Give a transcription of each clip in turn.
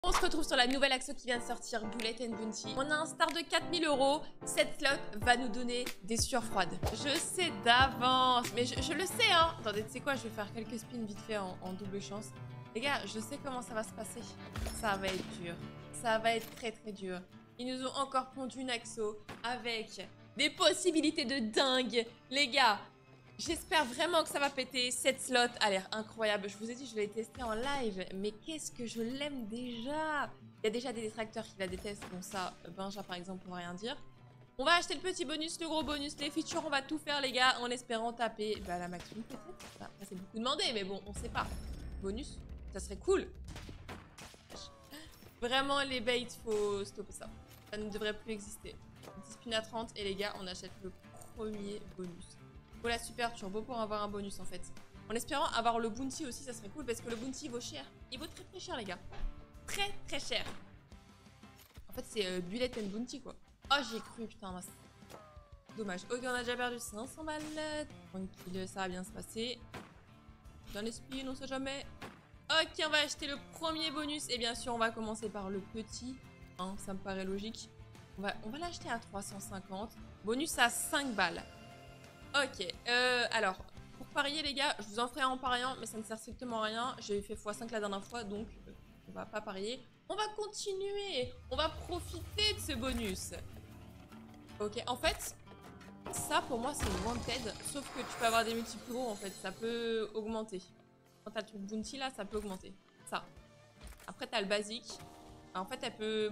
On se retrouve sur la nouvelle action qui vient de sortir, Bullet and Bounty. On a un star de 4000 €. Cette slot va nous donner des sueurs froides. Je sais d'avance, mais je le sais, hein. Attendez, tu sais quoi, je vais faire quelques spins vite fait en double chance. Les gars, je sais comment ça va se passer. Ça va être dur. Ça va être très très dur. Ils nous ont encore pondu une axo avec des possibilités de dingue. Les gars, j'espère vraiment que ça va péter. Cette slot a l'air incroyable. Je vous ai dit, je l'ai testé en live. Mais qu'est-ce que je l'aime déjà. Il y a déjà des détracteurs qui la détestent. Bon ça, Benja par exemple, on va rien dire. On va acheter le petit bonus, le gros bonus, les features. On va tout faire les gars en espérant taper la maximum peut-être. Enfin, c'est beaucoup demandé mais bon, on sait pas. Bonus, ça serait cool. Vraiment les baits, faut stopper ça. Ça ne devrait plus exister. 10 spins à 30 et les gars, on achète le premier bonus. Faut la super turbo pour avoir un bonus en fait. En espérant avoir le bounty aussi, ça serait cool parce que le bounty vaut cher. Il vaut très très cher les gars. Très très cher. En fait c'est Bullet and Bounty quoi. Oh j'y ai cru putain. Dommage. Ok on a déjà perdu 500 balles. Tranquille, ça va bien se passer. Dans les spins, on sait jamais. Ok on va acheter le premier bonus et bien sûr on va commencer par le petit. Hein, ça me paraît logique. On va l'acheter à 350. Bonus à 5 balles. Ok, alors, pour parier les gars, je vous en ferai en pariant, mais ça ne sert strictement à rien. J'ai fait x5 la dernière fois, donc on va pas parier. On va continuer, on va profiter de ce bonus. Ok, en fait, ça pour moi c'est une wanted, sauf que tu peux avoir des multiples plus gros en fait, ça peut augmenter. Quand t'as le truc bounty là, ça peut augmenter, ça. Après t'as le basique, en fait elle peut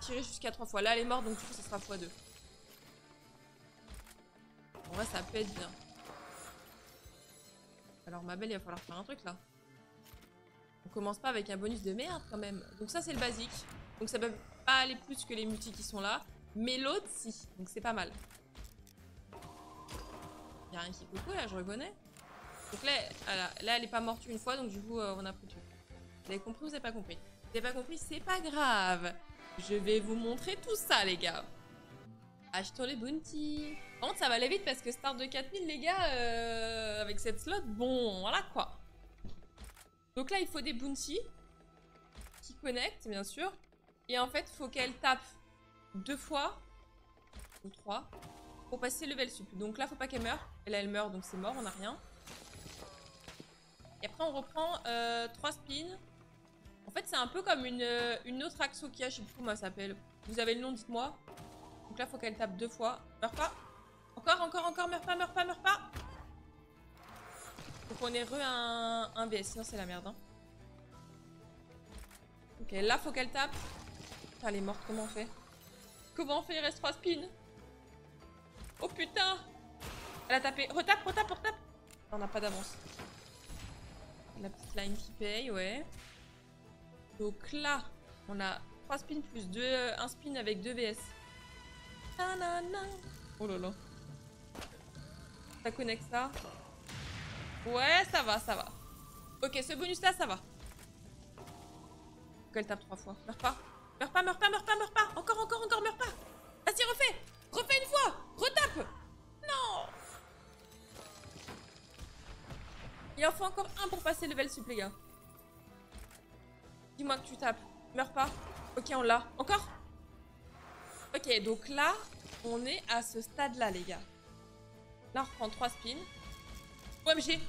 tirer jusqu'à 3 fois. Là elle est morte, donc du coup ça sera x2. En vrai, ça peut être bien. Alors, ma belle, il va falloir faire un truc, là. On commence pas avec un bonus de merde, quand même. Donc ça, c'est le basique. Donc ça peut pas aller plus que les multis qui sont là. Mais l'autre, si. Donc c'est pas mal. Il y a rien qui coucou, là, je reconnais. Donc là, elle est pas morte une fois, donc du coup, on a pris tout. Vous avez compris ou vous avez pas compris? Vous avez pas compris, c'est pas grave. Je vais vous montrer tout ça, les gars. Achetons les bounty. Par contre, ça va aller vite parce que start de 4000, les gars, avec cette slot, bon, voilà quoi. Donc là, il faut des bounty qui connectent, bien sûr. Et en fait, il faut qu'elle tape 2 fois, ou 3, pour passer level sup. Donc là, faut pas qu'elle meure. Et là, elle meurt, donc c'est mort, on n'a rien. Et après, on reprend 3 spins. En fait, c'est un peu comme une autre axo qu'il y a, je sais plus comment elle s'appelle. Vous avez le nom, dites-moi. Donc là, faut qu'elle tape 2 fois. Meurs pas. Encore, meurs pas. Faut qu'on ait un BS, sinon c'est la merde. Hein. Ok, là, faut qu'elle tape. Putain, elle est morte, comment on fait? Comment on fait? Il reste 3 spins. Oh putain! Elle a tapé. Retape. On n'a pas d'avance. La petite line qui paye, ouais. Donc là, on a 3 spins plus 1 spin avec 2 VS. Nanana. Oh là là. Ça connecte ça. Ouais, ça va. Ok, ce bonus là, ça va. Faut qu'elle tape 3 fois. Meurs pas. Encore, meurs pas. Vas-y, refais une fois. Retape. Non. Il en faut encore un pour passer level sup, les gars. Dis-moi que tu tapes. Meurs pas. Ok, on l'a. Encore. Ok, donc là, on est à ce stade-là, les gars. Là, on reprend 3 spins. OMG.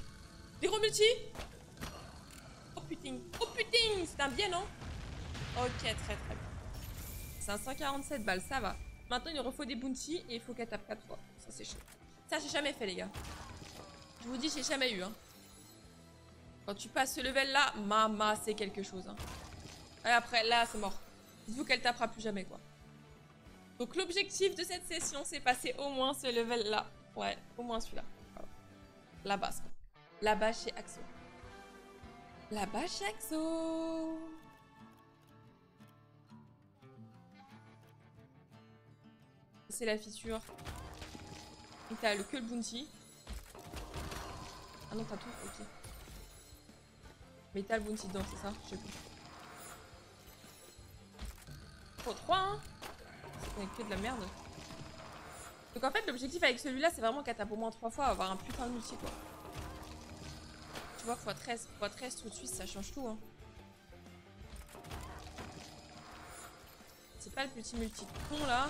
Des gros multi. Oh putain. C'est un bien, non? Ok, très bien. 547 balles, ça va. Maintenant, il nous refaut des bounty et il faut qu'elle tape 4 fois. Ça, c'est chaud. Ça, j'ai jamais fait, les gars. Je vous dis, j'ai jamais eu. Hein. Quand tu passes ce level-là, mama, c'est quelque chose. Hein. Et après, là, c'est mort. Dites-vous qu'elle tapera plus jamais, quoi. Donc, l'objectif de cette session, c'est passer au moins ce level-là. Ouais, au moins celui-là. Voilà. La base, quoi. Là-bas chez Axo. C'est la feature. Et t'as que le bounty. Ah non, t'as tout, ok. Mais t'as le bounty dedans, c'est ça? Je sais plus. Oh, 3, hein? C'est que de la merde. Donc en fait, l'objectif avec celui-là, c'est vraiment qu'elle tape au moins 3 fois, avoir un putain de multi, quoi. Tu vois, x13 tout de suite, ça change tout, hein. C'est pas le petit multi-con là.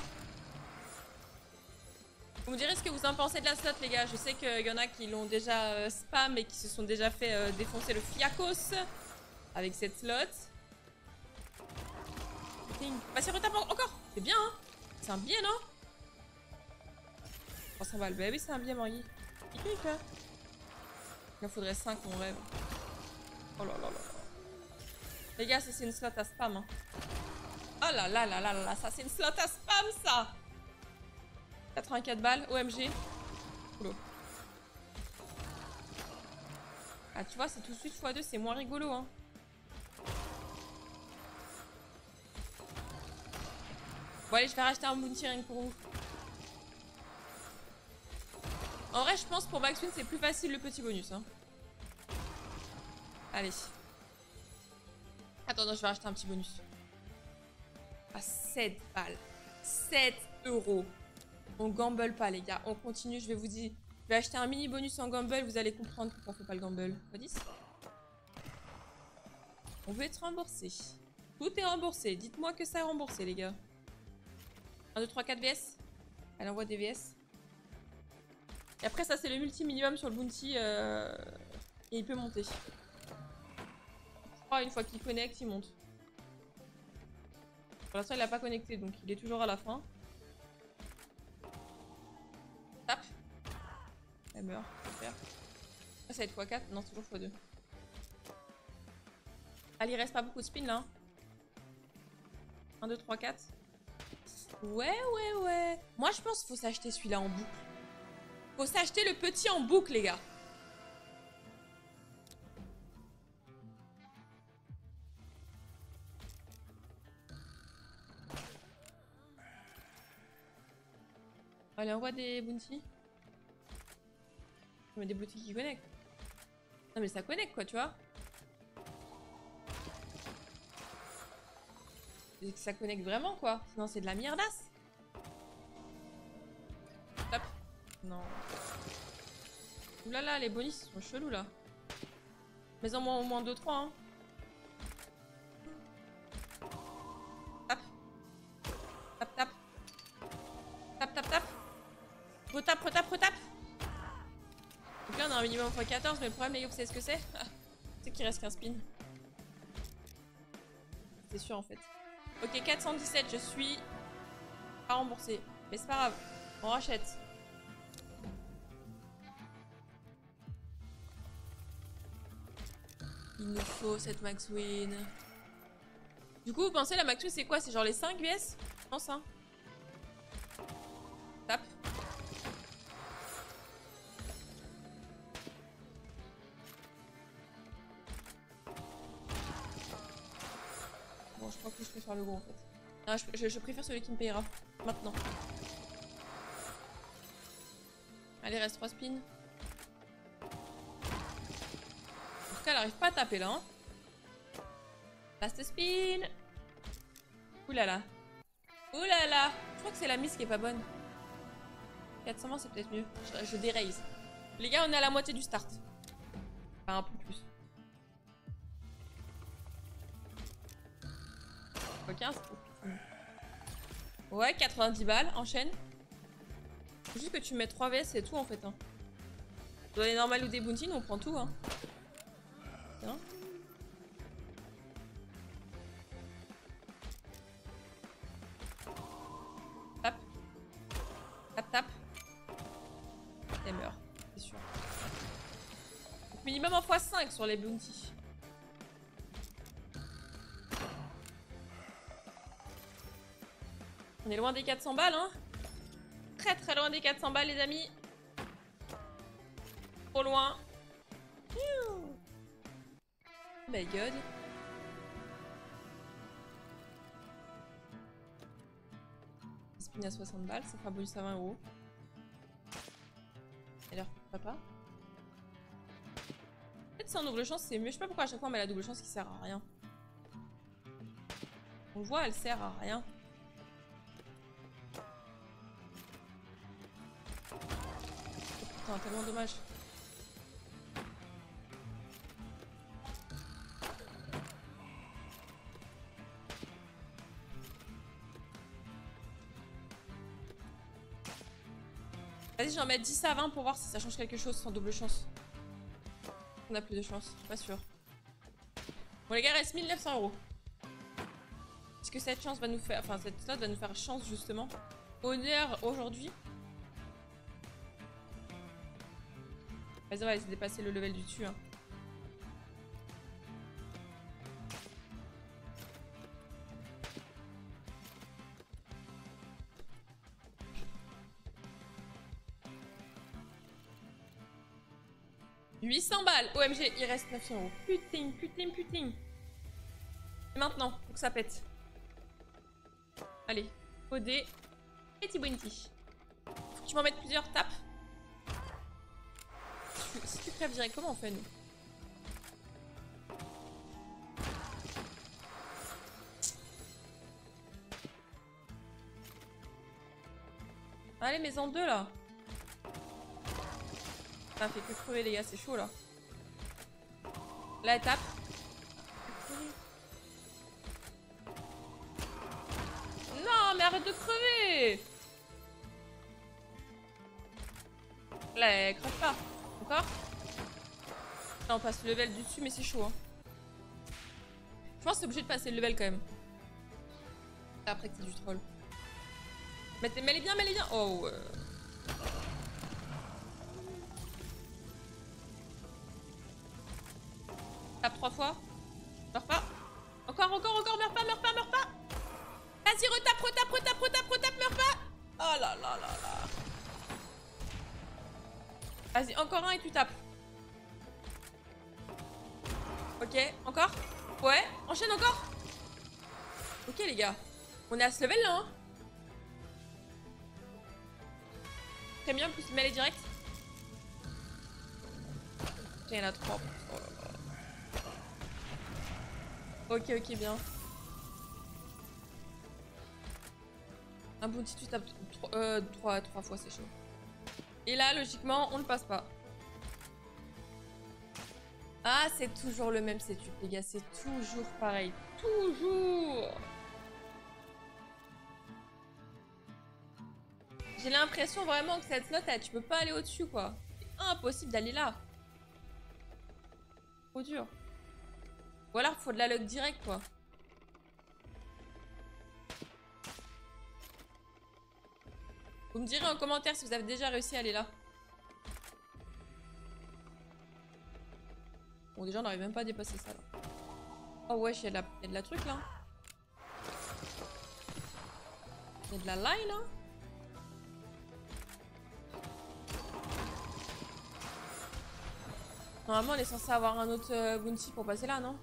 Vous me direz ce que vous en pensez de la slot, les gars. Je sais qu'il y en a qui l'ont déjà spam et qui se sont déjà fait défoncer le fiacos avec cette slot. Vas-y, retape encore. C'est bien, hein. C'est un billet, non? 300 balles. Bah oui, c'est un billet, Morgui. Il clique, là. Il en faudrait 5, mon rêve. Oh là là là. Les gars, ça c'est une slot à spam, hein. Oh là là là là là, ça c'est une slot à spam, ça. 84 balles, OMG. Cool. Ah, tu vois, c'est tout de suite x2, c'est moins rigolo, hein. Bon, allez, je vais racheter un bounty ring pour vous. En vrai, je pense pour Max Win, c'est plus facile le petit bonus, hein. Allez. Attends, non, je vais racheter un petit bonus. À 7 balles. 7 €. On gamble pas, les gars. On continue, je vais vous dire. Je vais acheter un mini bonus en gamble. Vous allez comprendre pourquoi on fait pas le gamble. Pas 10. On veut être remboursé. Tout est remboursé. Dites-moi que ça est remboursé, les gars. 1, 2, 3, 4 VS. Elle envoie des VS. Et après, ça, c'est le multi-minimum sur le bounty. Et il peut monter. Je crois, une fois qu'il connecte, il monte. Pour l'instant, il n'a pas connecté, donc il est toujours à la fin. Tape. Elle meurt. Super. Ça va être x4. Non, c'est toujours x2. Allez, il reste pas beaucoup de spin là. 1, 2, 3, 4. Ouais. Moi, je pense qu'il faut s'acheter celui-là en boucle. Faut s'acheter le petit en boucle, les gars. Allez, envoie des bounty. Mais des bounty qui connectent. Non, mais ça connecte, quoi, tu vois. Et que ça connecte vraiment, quoi. Sinon, c'est de la mierdasse. Hop. Non. Oulala, les bonus sont chelous, là. Mais en moins au moins 2-3, hein. Tap. Tap, tap. Tap, tap, tap. Retape, retape, retape. Donc là, on a un minimum x14, mais le problème, les gars, vous savez ce que c'est? C'est qu'il reste qu'un spin. C'est sûr, en fait. Ok, 417, je suis pas remboursé. Mais c'est pas grave, on rachète. Il nous faut cette max win. Du coup, vous pensez la max win, c'est quoi? C'est genre les 5 VS? Je pense, hein. Tape. Bon, je crois que je préfère le gros, en fait. Non, je préfère celui qui me payera. Maintenant. Allez, reste 3 spins. En tout cas, elle arrive pas à taper, là, hein. Last spin. Oulala. Oulala. Je crois que c'est la mise qui est pas bonne. 420, c'est peut-être mieux. Je déraise. Les gars, on est à la moitié du start. Enfin, un peu plus. 15. Ouais, 90 balles, enchaîne. Faut juste que tu mets 3 VS, c'est tout en fait. Hein. Dans les normales ou des bounty, on prend tout. Hein. Tiens. Tap. Tap, tap. Et meurt, c'est sûr. Donc, minimum en x5 sur les bounty. On est loin des 400 balles, hein. Très très loin des 400 balles, les amis. Trop loin. Oh my god. Spin à 60 balles, ça fera bonus à 20 €. Et alors, papa. Peut-être c'est en double chance, c'est mieux. Je sais pas pourquoi à chaque fois on met la double chance qui sert à rien. On le voit, elle sert à rien. Putain, tellement dommage. Vas-y, j'en mets 10 à 20 pour voir si ça change quelque chose sans double chance. On a plus de chance, pas sûr. Bon les gars, reste 1900 €. Est-ce que cette chance va nous faire... Enfin, cette slot va nous faire chance justement. Honneur aujourd'hui. Vas-y, on va essayer de dépasser le level du dessus. Hein. « 800 balles. OMG, il reste 900 €. Putain, putain, putain. Et maintenant, faut que ça pète. Allez, OD et Tibouinti. Faut que tu m'en mettes plusieurs tapes. Si tu crèves direct, comment on fait nous? Allez, mais en deux là. Ça fait que crever les gars, c'est chaud là. Là, elle tape. Non, mais arrête de crever. Là, elle crève pas. Encore? Là, on passe le level du dessus, mais c'est chaud. Hein. Je pense que c'est obligé de passer le level quand même. Après que c'est du troll. Mets-les bien, mets-les bien. Oh, Tape 3 fois. Meurs pas. Encore, encore, encore. Meurs pas, meurs pas, meurs pas. Vas-y, retape, retape, retape, retape, retape, meurs pas. Oh là là là là. Vas-y, encore un et tu tapes. Ok, encore. Ouais, enchaîne encore. Ok les gars. On est à ce level là hein. Premium plus mêlée direct. Il y en a 3. Oh là là. Ok, ok, bien. Un bounty, tu tapes 3 fois, c'est chaud. Et là, logiquement, on ne passe pas. Ah, c'est toujours le même setup, les gars. C'est toujours pareil. Toujours. J'ai l'impression vraiment que cette slot, tu peux pas aller au-dessus, quoi. C'est impossible d'aller là. Trop dur. Ou alors, faut de la luck direct, quoi. Vous me direz en commentaire si vous avez déjà réussi à aller là. Bon, déjà, on n'arrive même pas à dépasser ça, là. Oh, wesh, il y a de la truc, là. Il y a de la line, là. Normalement, on est censé avoir un autre bounty pour passer là, non?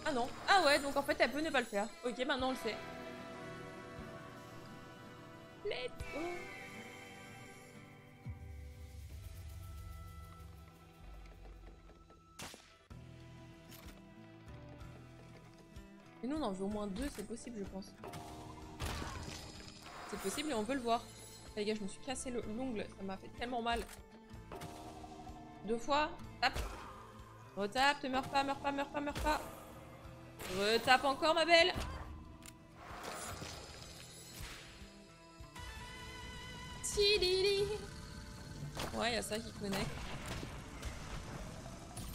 Ah non. Ah ouais, donc en fait, elle peut ne pas le faire. Ok, maintenant on le sait. Let's go. Et nous, on en veut au moins 2, c'est possible, je pense. C'est possible et on veut le voir. Ah, les gars, je me suis cassé l'ongle, ça m'a fait tellement mal. 2 fois, tape. Retape, te meurs pas, meurs pas, meurs pas, meurs pas. Retape encore, ma belle. Tidili. Ouais, il y a ça qui connecte.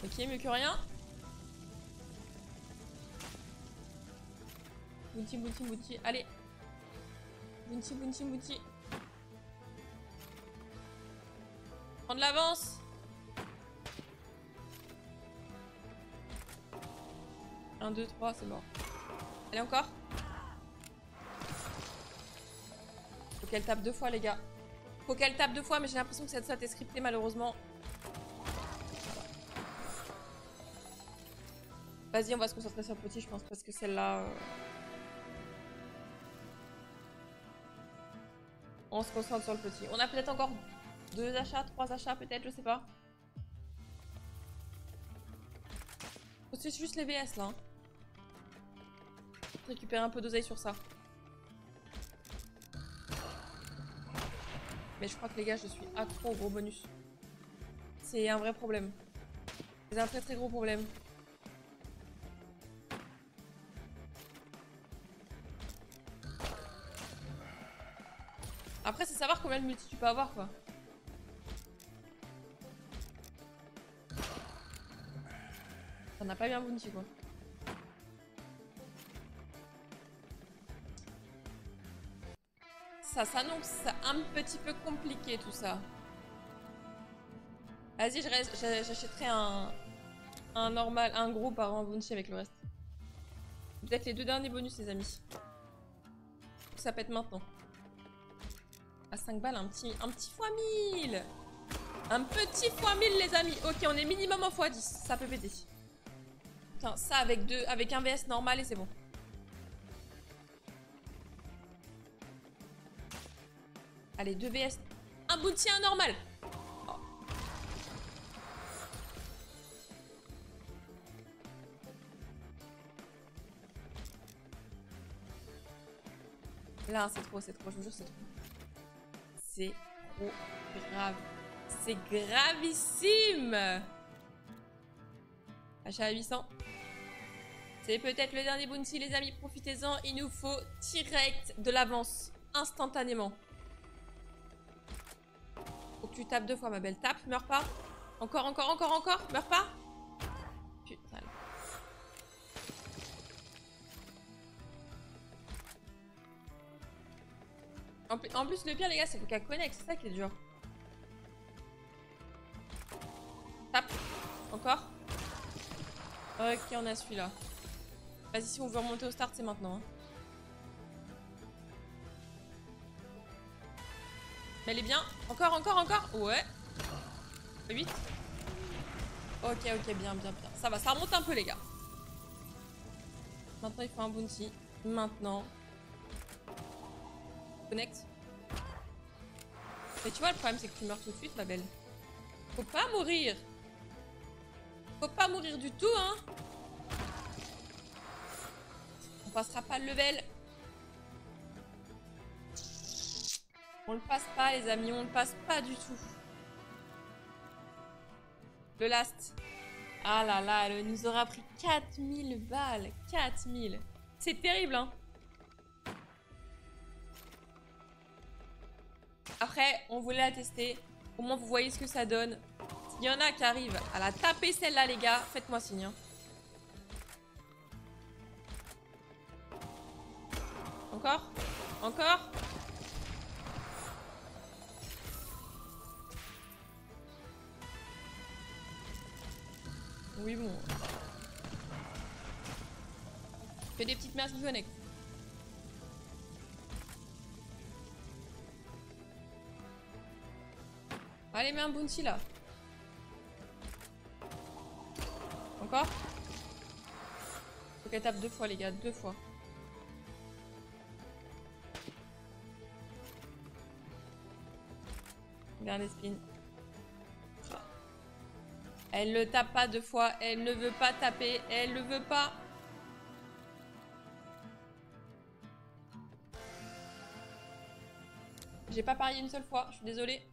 Ok, mieux que rien. Bounty, bounty, bounty. Allez. Bounty, bounty, bounty. Prends de l'avance. Un, 2, 3, c'est mort. Allez, encore. Faut qu'elle tape 2 fois, les gars. Faut qu'elle tape 2 fois, mais j'ai l'impression que cette slot est scriptée, malheureusement. Vas-y, on va se concentrer sur le petit, je pense, parce que celle-là... On se concentre sur le petit. On a peut-être encore 2 achats, 3 achats, peut-être, je sais pas. C'est juste les VS, là. Hein. Récupérer un peu d'oseille sur ça. Mais je crois que les gars, je suis accro au gros bonus. C'est un vrai problème. C'est un très très gros problème. Après, c'est savoir combien de multi tu peux avoir, quoi. T'en as pas eu un bounty, quoi. Ça s'annonce un petit peu compliqué, tout ça. Vas-y, j'achèterai un normal, un gros par un bounty avec le reste. Peut-être les 2 derniers bonus, les amis. Ça pète maintenant. À 5 balles, un petit x1000. Un petit x1000, les amis. Ok, on est minimum en x10. Ça peut péter. Putain, ça avec un VS normal et c'est bon. Allez, 2 VS. Un bounty, un normal. Oh. Là, c'est trop, je vous jure, c'est trop. C'est trop grave. C'est gravissime. Achat à 800. C'est peut-être le dernier bounty, les amis. Profitez-en. Il nous faut direct de l'avance. Instantanément. Faut que tu tapes 2 fois, ma belle. Tape, meurs pas. Encore. Meurs pas. Putain. En plus, le pire, les gars, c'est le cas connect. C'est ça qui est dur. Tape. Encore. Ok, on a celui-là. Vas-y, si on veut remonter au start, c'est maintenant. Hein. Mais elle est bien. Encore. Ouais. 8. Ok, bien. Ça va, ça remonte un peu, les gars. Maintenant, il faut un bounty. Maintenant. Connect. Mais tu vois, le problème, c'est que tu meurs tout de suite, ma belle. Faut pas mourir. Faut pas mourir du tout, hein. On passera pas le level. On le passe pas, les amis. On le passe pas du tout. Le last. Ah là là, elle nous aura pris 4000 balles. 4000. C'est terrible, hein. Après, on voulait la tester. Au moins, vous voyez ce que ça donne. S'il y en a qui arrivent à la taper celle-là, les gars, faites-moi signe. Hein. Encore. Oui, bon. Fais des petites merdes qui connectent. Allez, mets un bounty là. Encore. Faut qu'elle tape 2 fois, les gars, 2 fois. Dernier spin. Elle ne tape pas 2 fois. Elle ne veut pas taper. Elle ne veut pas. J'ai pas parié une seule fois. Je suis désolée.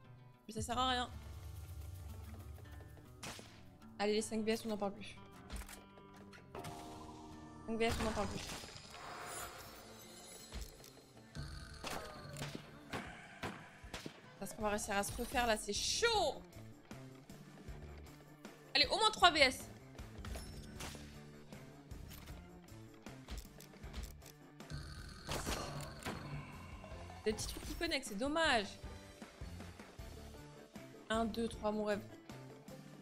Mais ça sert à rien. Allez, les 5 VS, on n'en parle plus. 5 VS, on n'en parle plus. Parce qu'on va réussir à se refaire là, c'est chaud. Allez, au moins 3 VS. Des petits trucs qui connectent, c'est dommage. 1, 2, 3, mon rêve.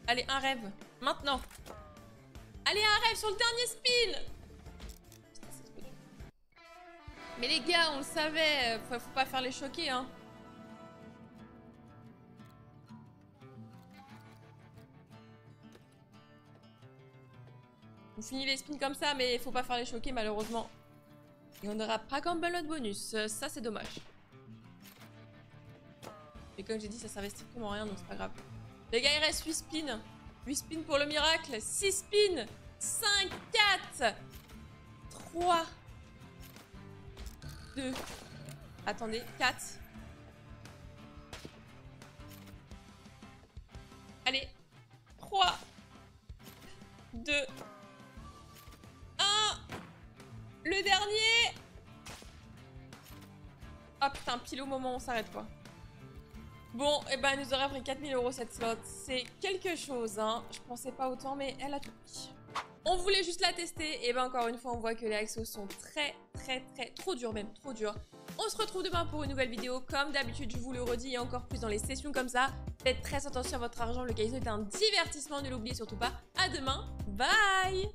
Allez, un rêve. Maintenant. Allez, un rêve sur le dernier spin. Putain, c'est trop dur. Mais les gars, on le savait. Faut pas faire les choquer, hein. On finit les spins comme ça, mais il faut pas faire les choquer, malheureusement. Et on n'aura pas comme notre bonus. Ça, c'est dommage. Et comme j'ai dit, ça servait strictement à rien, donc c'est pas grave. Les gars, il reste 8 spins. 8 spins pour le miracle. 6 spins. 5, 4, 3, 2. Attendez, 4. Allez. 3, 2, 1. Le dernier. Ah putain, pile au moment où on s'arrête quoi. Bon, et ben elle nous aurait pris 4000 € cette slot. C'est quelque chose, hein. Je pensais pas autant, mais elle a tout pris. On voulait juste la tester. Et ben encore une fois, on voit que les Axos sont trop durs, même trop durs. On se retrouve demain pour une nouvelle vidéo. Comme d'habitude, je vous le redis, et encore plus dans les sessions comme ça. Faites très attention à votre argent. Le casino est un divertissement, ne l'oubliez surtout pas. À demain. Bye!